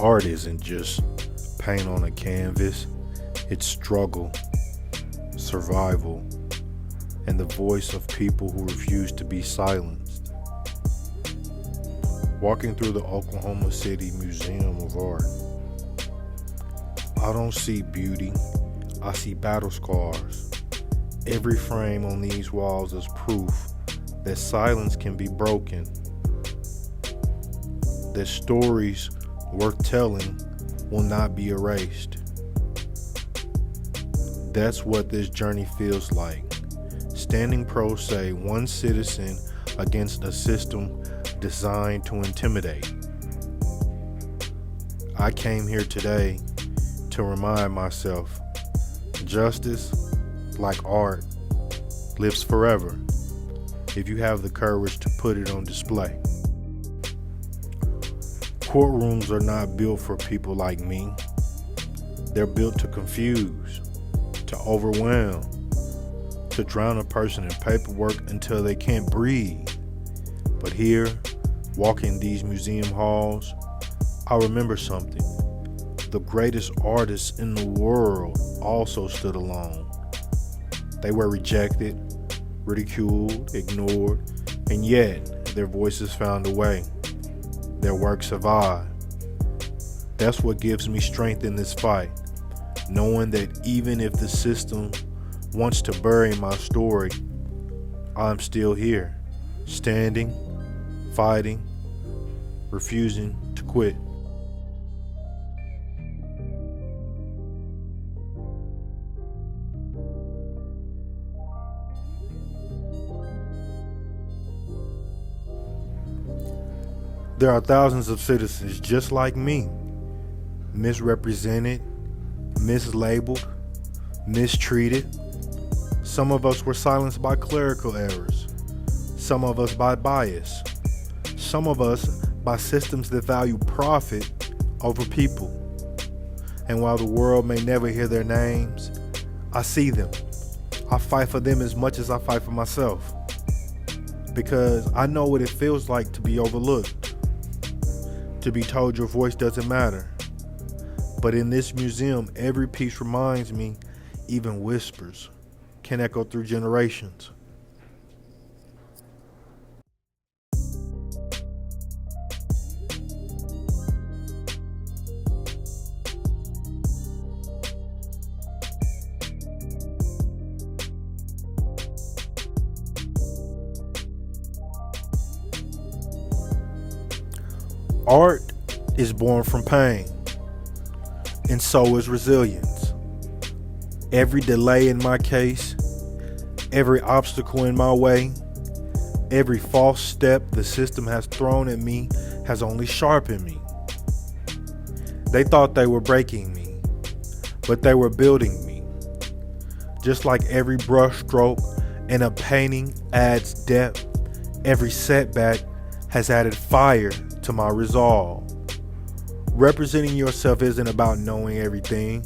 Art isn't just paint on a canvas, it's struggle, survival, and the voice of people who refuse to be silenced. Walking through the Oklahoma City Museum of Art, I don't see beauty, I see battle scars. Every frame on these walls is proof that silence can be broken, that stories worth telling will not be erased. That's what this journey feels like. Standing pro se, one citizen against a system designed to intimidate. I came here today to remind myself, justice, like art, lives forever if you have the courage to put it on display. Courtrooms are not built for people like me. They're built to confuse, to overwhelm, to drown a person in paperwork until they can't breathe. But here, walking these museum halls, I remember something. The greatest artists in the world also stood alone. They were rejected, ridiculed, ignored, and yet their voices found a way. Their work survived. That's what gives me strength in this fight, knowing that even if the system wants to bury my story, I'm still here, standing, fighting, refusing to quit. There are thousands of citizens just like me, misrepresented, mislabeled, mistreated. Some of us were silenced by clerical errors, some of us by bias, some of us by systems that value profit over people. And while the world may never hear their names, I see them. I fight for them as much as I fight for myself, because I know what it feels like to be overlooked, to be told your voice doesn't matter. But in this museum, every piece reminds me, even whispers can echo through generations. Art is born from pain, and so is resilience. Every delay in my case, every obstacle in my way, every false step the system has thrown at me has only sharpened me. They thought they were breaking me, but they were building me. Just like every brush stroke in a painting adds depth, every setback has added fire to my resolve. Representing yourself isn't about knowing everything.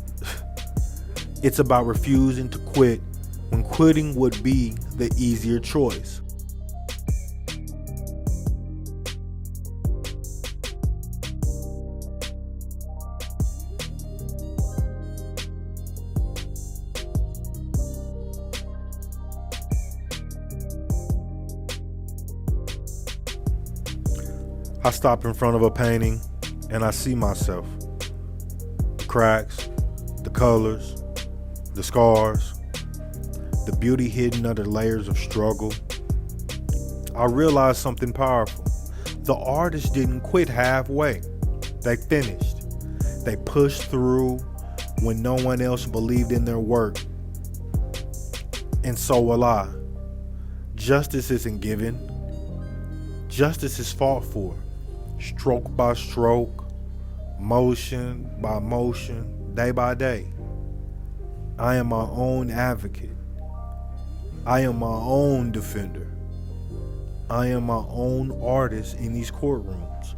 It's about refusing to quit when quitting would be the easier choice. I stop in front of a painting and I see myself. The cracks, the colors, the scars, the beauty hidden under layers of struggle. I realized something powerful. The artists didn't quit halfway. They finished. They pushed through when no one else believed in their work. And so will I. Justice isn't given. Justice is fought for. Stroke by stroke, motion by motion, day by day. I am my own advocate. I am my own defender. I am my own artist in these courtrooms.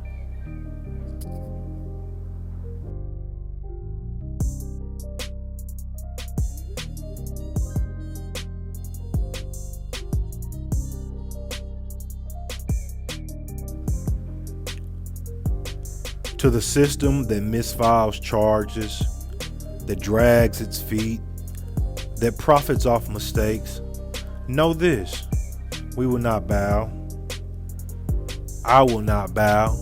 To the system that misfiles charges, that drags its feet, that profits off mistakes, know this: we will not bow. I will not bow.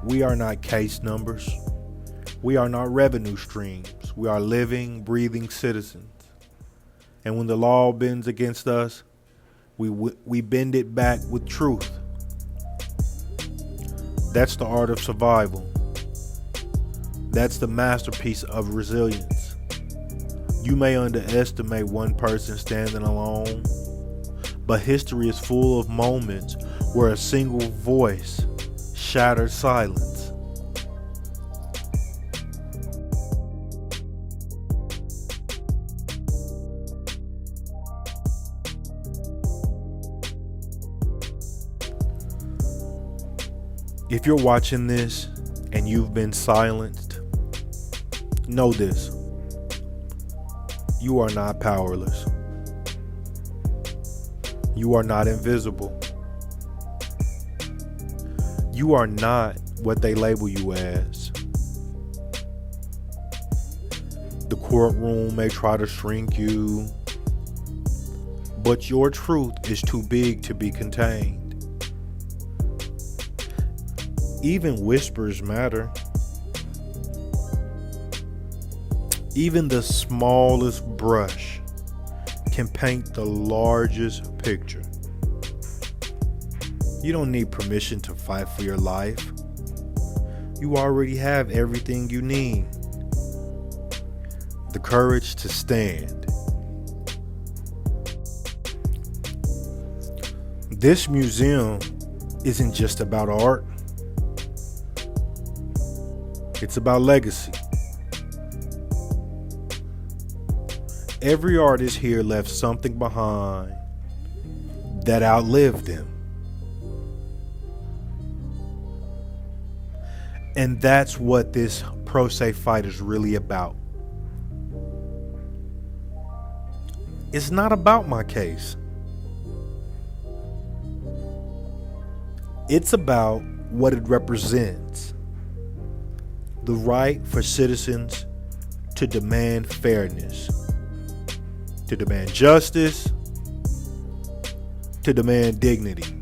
We are not case numbers. We are not revenue streams. We are living, breathing citizens. And when the law bends against us, we bend it back with truth. That's the art of survival. That's the masterpiece of resilience. You may underestimate one person standing alone, but history is full of moments where a single voice shattered silence. If you're watching this and you've been silenced, know this: you are not powerless. You are not invisible. You are not what they label you as. The courtroom may try to shrink you, but your truth is too big to be contained. Even whispers matter. Even the smallest brush can paint the largest picture. You don't need permission to fight for your life. You already have everything you need. The courage to stand. This museum isn't just about art. It's about legacy. Every artist here left something behind that outlived them. And that's what this pro se fight is really about. It's not about my case. It's about what it represents. The right for citizens to demand fairness, to demand justice, to demand dignity.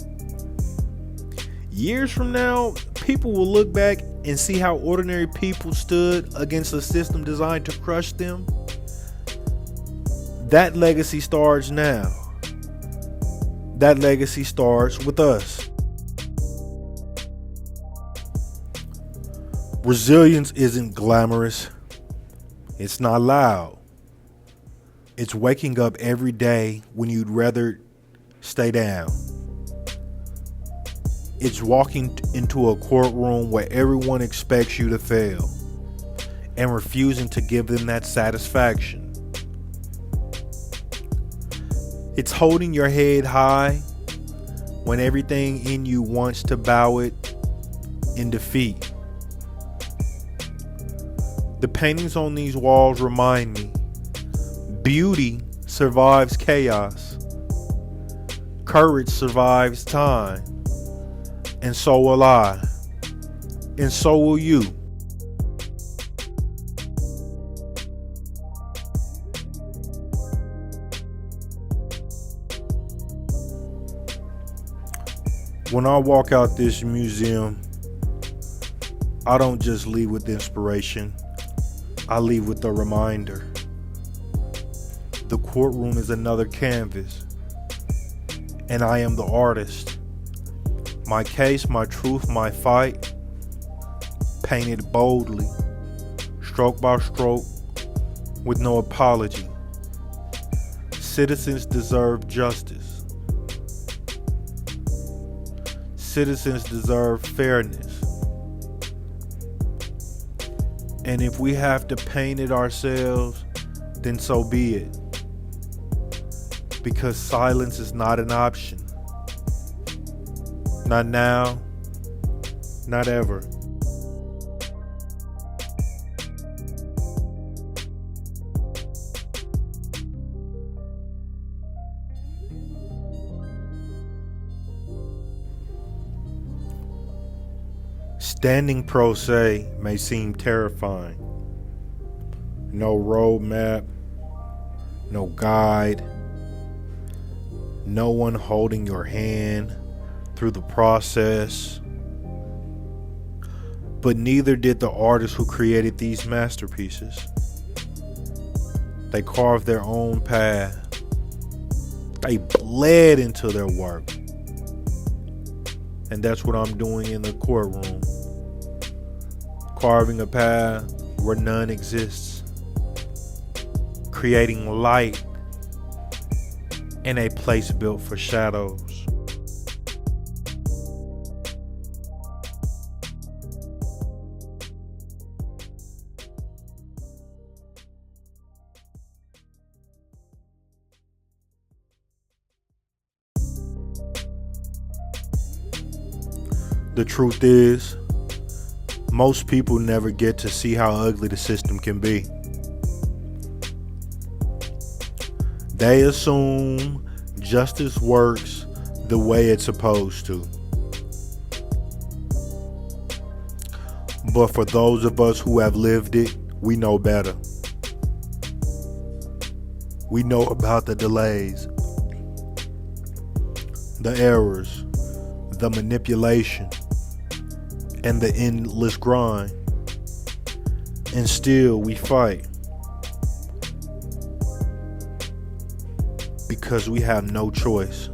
Years from now, people will look back and see how ordinary people stood against a system designed to crush them. That legacy starts now. That legacy starts with us. Resilience isn't glamorous. It's not loud. It's waking up every day when you'd rather stay down. It's walking into a courtroom where everyone expects you to fail and refusing to give them that satisfaction. It's holding your head high when everything in you wants to bow it in defeat. The paintings on these walls remind me, beauty survives chaos. Courage survives time. And so will I. And so will you. When I walk out this museum, I don't just leave with inspiration. I leave with a reminder. The courtroom is another canvas, and I am the artist. My case, my truth, my fight, painted boldly, stroke by stroke, with no apology. Citizens deserve justice. Citizens deserve fairness. And if we have to paint it ourselves, then so be it. Because silence is not an option. Not now, not ever. Standing pro se may seem terrifying. No roadmap, no guide, no one holding your hand through the process. But neither did the artists who created these masterpieces. They carved their own path. They bled into their work. And that's what I'm doing in the courtroom. Carving a path where none exists. Creating light in a place built for shadows. The truth is, most people never get to see how ugly the system can be. They assume justice works the way it's supposed to. But for those of us who have lived it, we know better. We know about the delays, the errors, the manipulation, and the endless grind. And still we fight. Because we have no choice.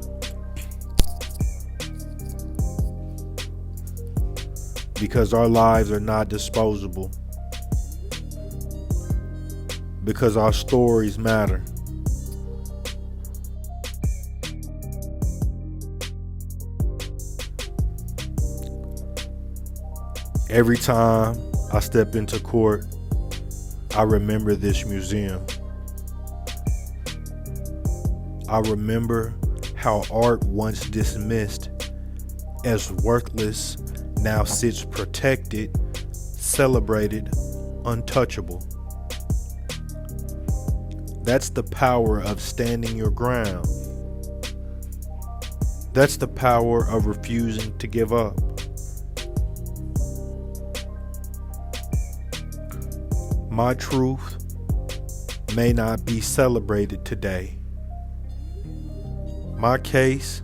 Because our lives are not disposable. Because our stories matter. Every time I step into court, I remember this museum. I remember how art once dismissed as worthless now sits protected, celebrated, untouchable. That's the power of standing your ground. That's the power of refusing to give up. My truth may not be celebrated today. My case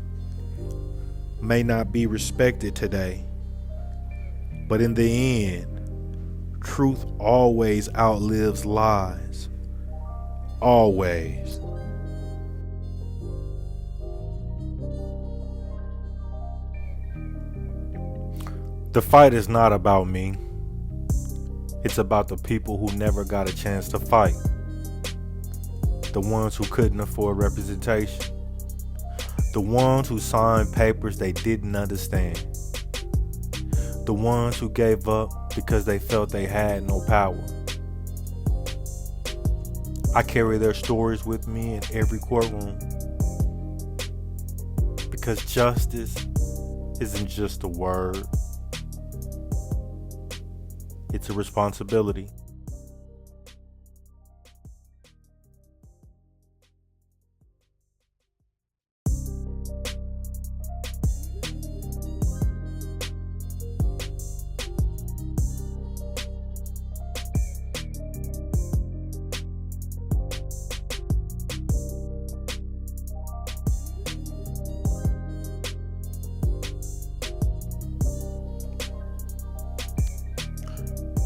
may not be respected today. But in the end, truth always outlives lies. Always. The fight is not about me. It's about the people who never got a chance to fight. The ones who couldn't afford representation. The ones who signed papers they didn't understand. The ones who gave up because they felt they had no power. I carry their stories with me in every courtroom. Because justice isn't just a word. It's a responsibility.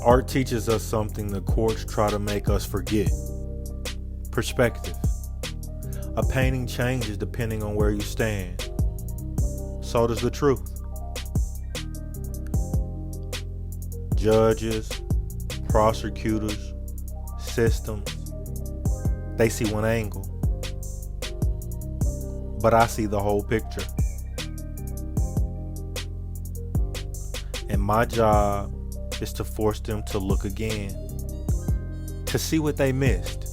Art teaches us something the courts try to make us forget. Perspective. A painting changes depending on where you stand. So does the truth. Judges, prosecutors, systems, they see one angle. But I see the whole picture. And my job is to force them to look again, to see what they missed,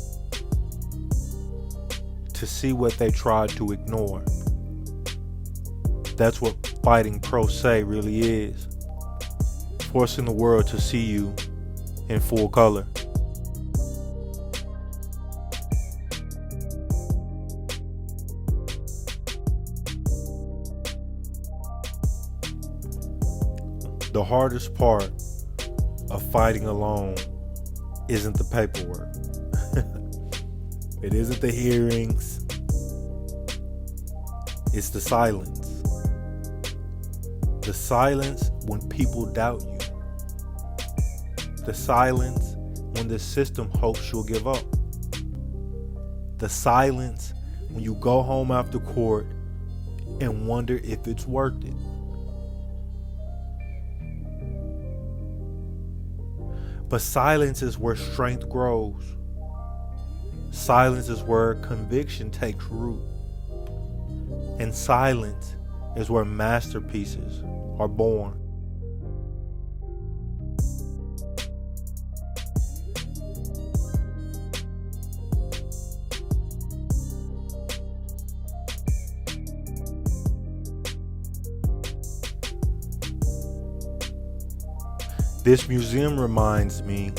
to see what they tried to ignore. That's what fighting pro se really is, forcing the world to see you in full color. The hardest part of fighting alone isn't the paperwork. It isn't the hearings. It's the silence. The silence when people doubt you. The silence when the system hopes you'll give up. The silence when you go home after court and wonder if it's worth it. But silence is where strength grows. Silence is where conviction takes root. And silence is where masterpieces are born. This museum reminds me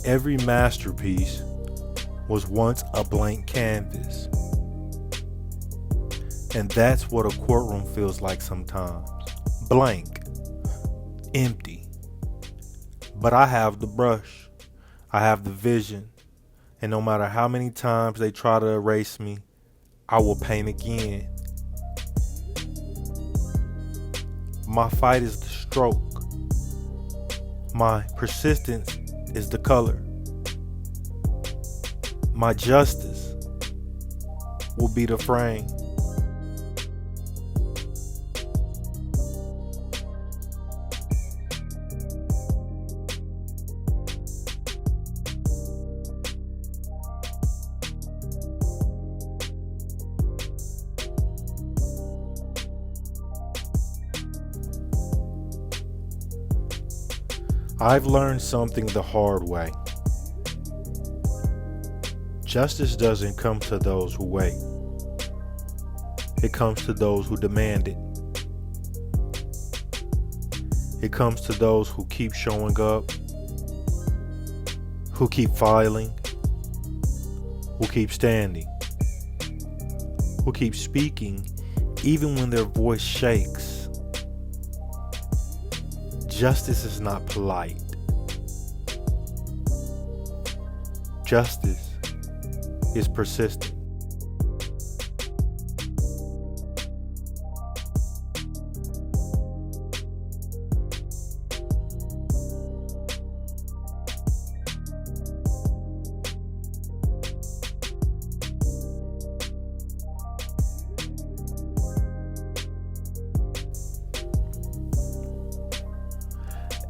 every masterpiece was once a blank canvas. And that's what a courtroom feels like sometimes. Blank. Empty. But I have the brush. I have the vision. And no matter how many times they try to erase me, I will paint again. My fight is the stroke. My persistence is the color. My justice will be the frame. I've learned something the hard way. Justice doesn't come to those who wait. It comes to those who demand it. It comes to those who keep showing up, who keep filing, who keep standing, who keep speaking even when their voice shakes. Justice is not polite. Justice is persistent.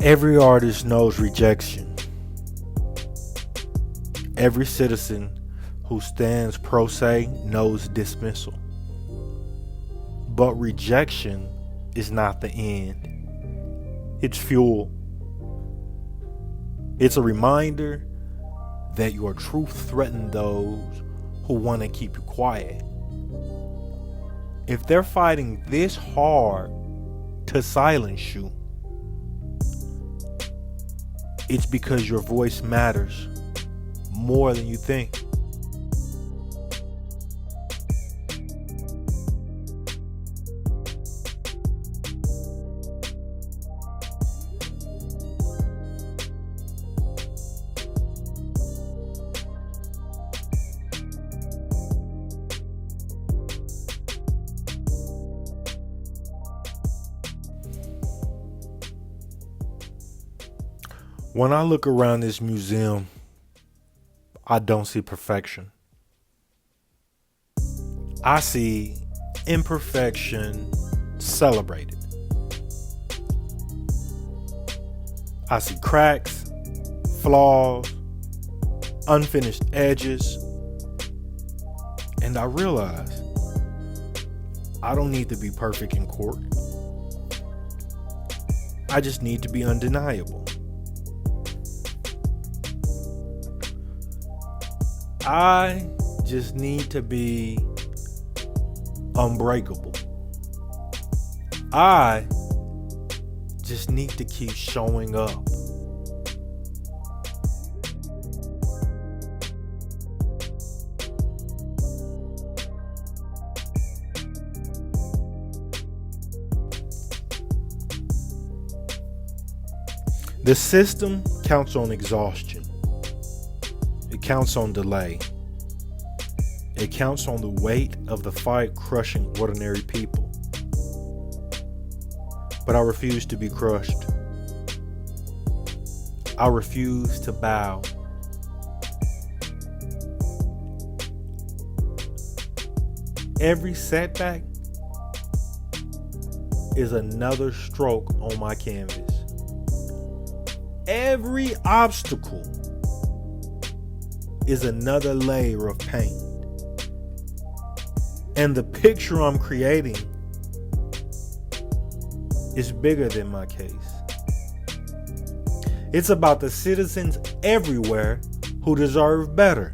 Every artist knows rejection. Every citizen who stands pro se knows dismissal. But rejection is not the end. It's fuel. It's a reminder that your truth threatens those who want to keep you quiet. If they're fighting this hard to silence you, it's because your voice matters more than you think. When I look around this museum, I don't see perfection. I see imperfection celebrated. I see cracks, flaws, unfinished edges, and I realize I don't need to be perfect in court. I just need to be undeniable. I just need to be unbreakable. I just need to keep showing up. The system counts on exhaustion. It counts on delay. It counts on the weight of the fight crushing ordinary people. But I refuse to be crushed. I refuse to bow. Every setback is another stroke on my canvas. Every obstacle is another layer of pain. And the picture I'm creating is bigger than my case. It's about the citizens everywhere who deserve better.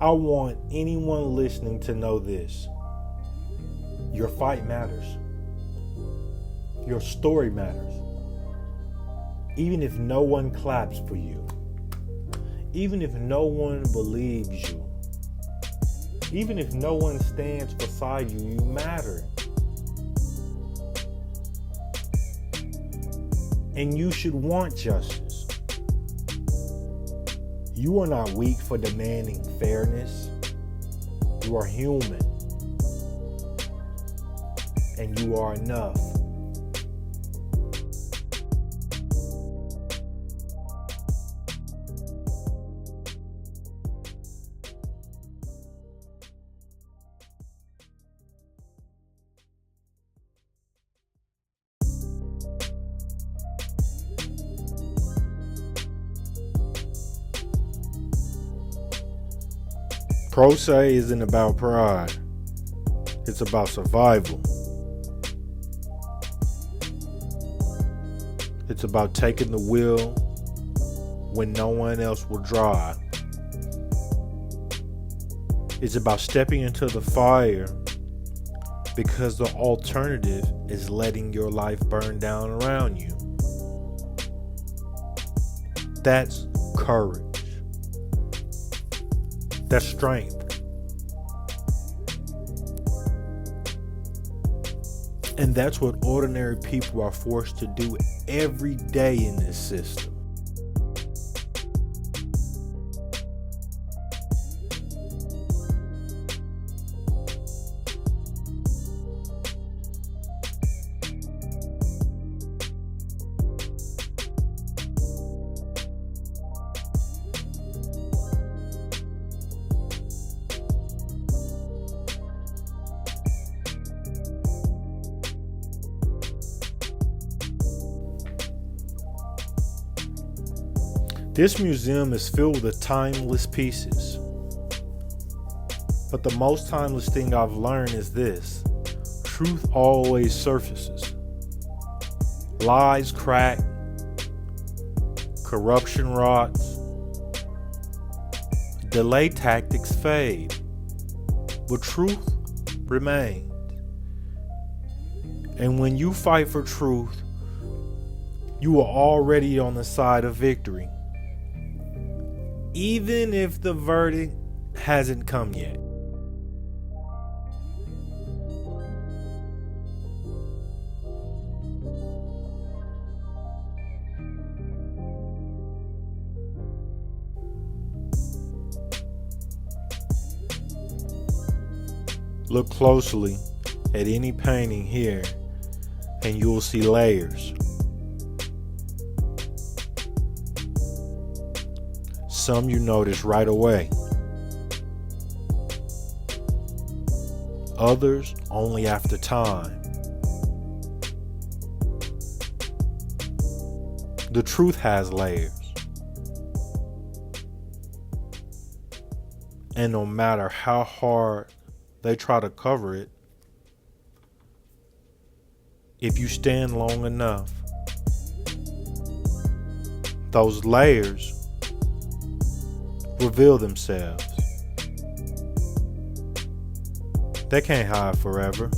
I want anyone listening to know this. Your fight matters. Your story matters. Even if no one claps for you. Even if no one believes you. Even if no one stands beside you, you matter. And you should want justice. You are not weak for demanding fairness. You are human. And you are enough. Pro se isn't about pride. It's about survival. It's about taking the wheel when no one else will drive. It's about stepping into the fire because the alternative is letting your life burn down around you. That's courage. That's strength. And that's what ordinary people are forced to do every day in this system. This museum is filled with timeless pieces. But the most timeless thing I've learned is this: truth always surfaces. Lies crack, corruption rots, delay tactics fade, but truth remains. And when you fight for truth, you are already on the side of victory. Even if the verdict hasn't come yet. Look closely at any painting here and you'll see layers. Some you notice right away. Others only after time. The truth has layers. And no matter how hard they try to cover it, if you stand long enough, those layers reveal themselves. They can't hide forever.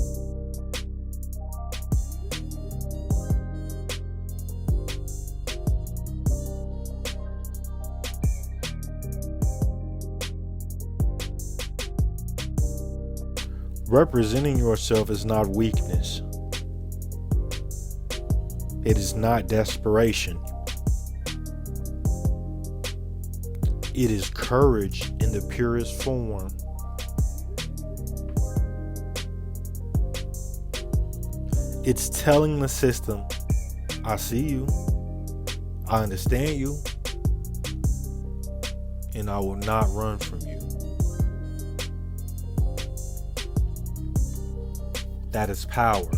Representing yourself is not weakness. It is not desperation. It is courage in the purest form. It's telling the system, I see you, I understand you, and I will not run from you. That is power.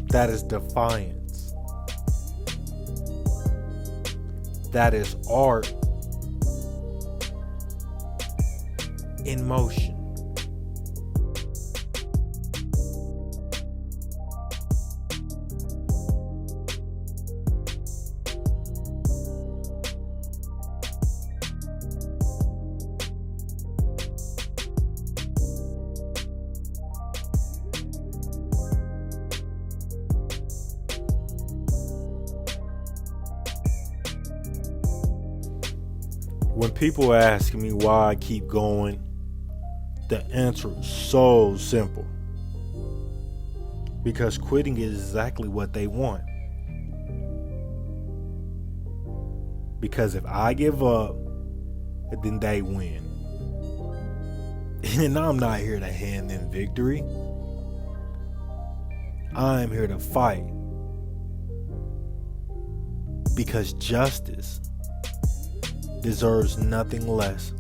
That is defiance. That is art in motion. When people ask me why I keep going, the answer is so simple. Because quitting is exactly what they want. Because if I give up, then they win. And I'm not here to hand them victory. I'm here to fight. Because justice deserves nothing less.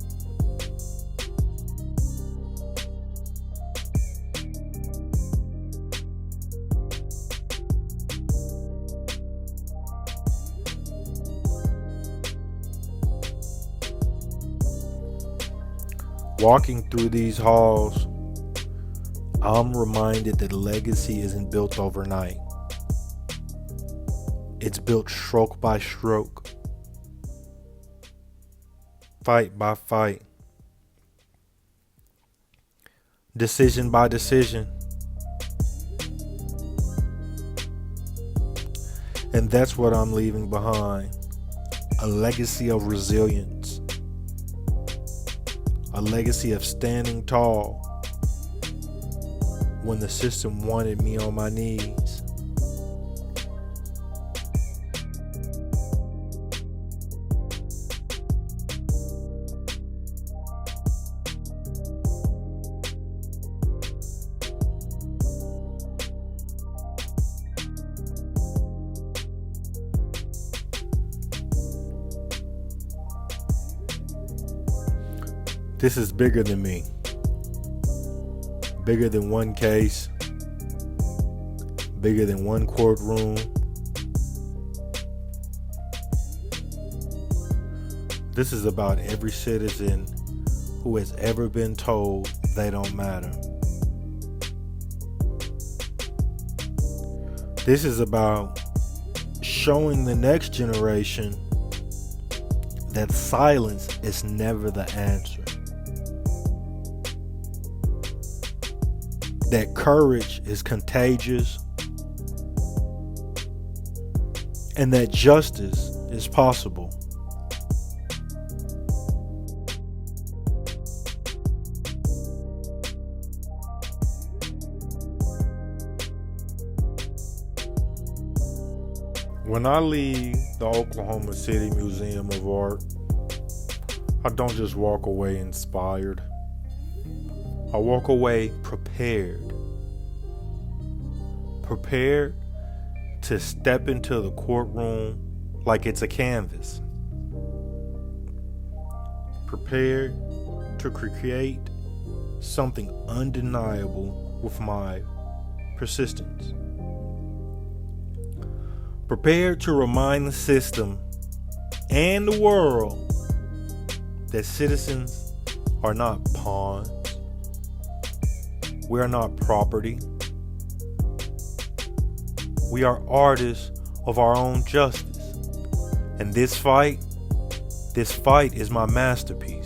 Walking through these halls, I'm reminded that legacy isn't built overnight. It's built stroke by stroke, fight by fight, decision by decision. And that's what I'm leaving behind. A legacy of resilience. A legacy of standing tall when the system wanted me on my knees. This is bigger than me. Bigger than one case. Bigger than one courtroom. This is about every citizen who has ever been told they don't matter. This is about showing the next generation that silence is never the answer. That courage is contagious, and that justice is possible. When I leave the Oklahoma City Museum of Art, I don't just walk away inspired. I walk away prepared. Prepared to step into the courtroom like it's a canvas. Prepared to create something undeniable with my persistence. Prepared to remind the system and the world that citizens are not pawns. We are not property. We are artists of our own justice. And this fight is my masterpiece.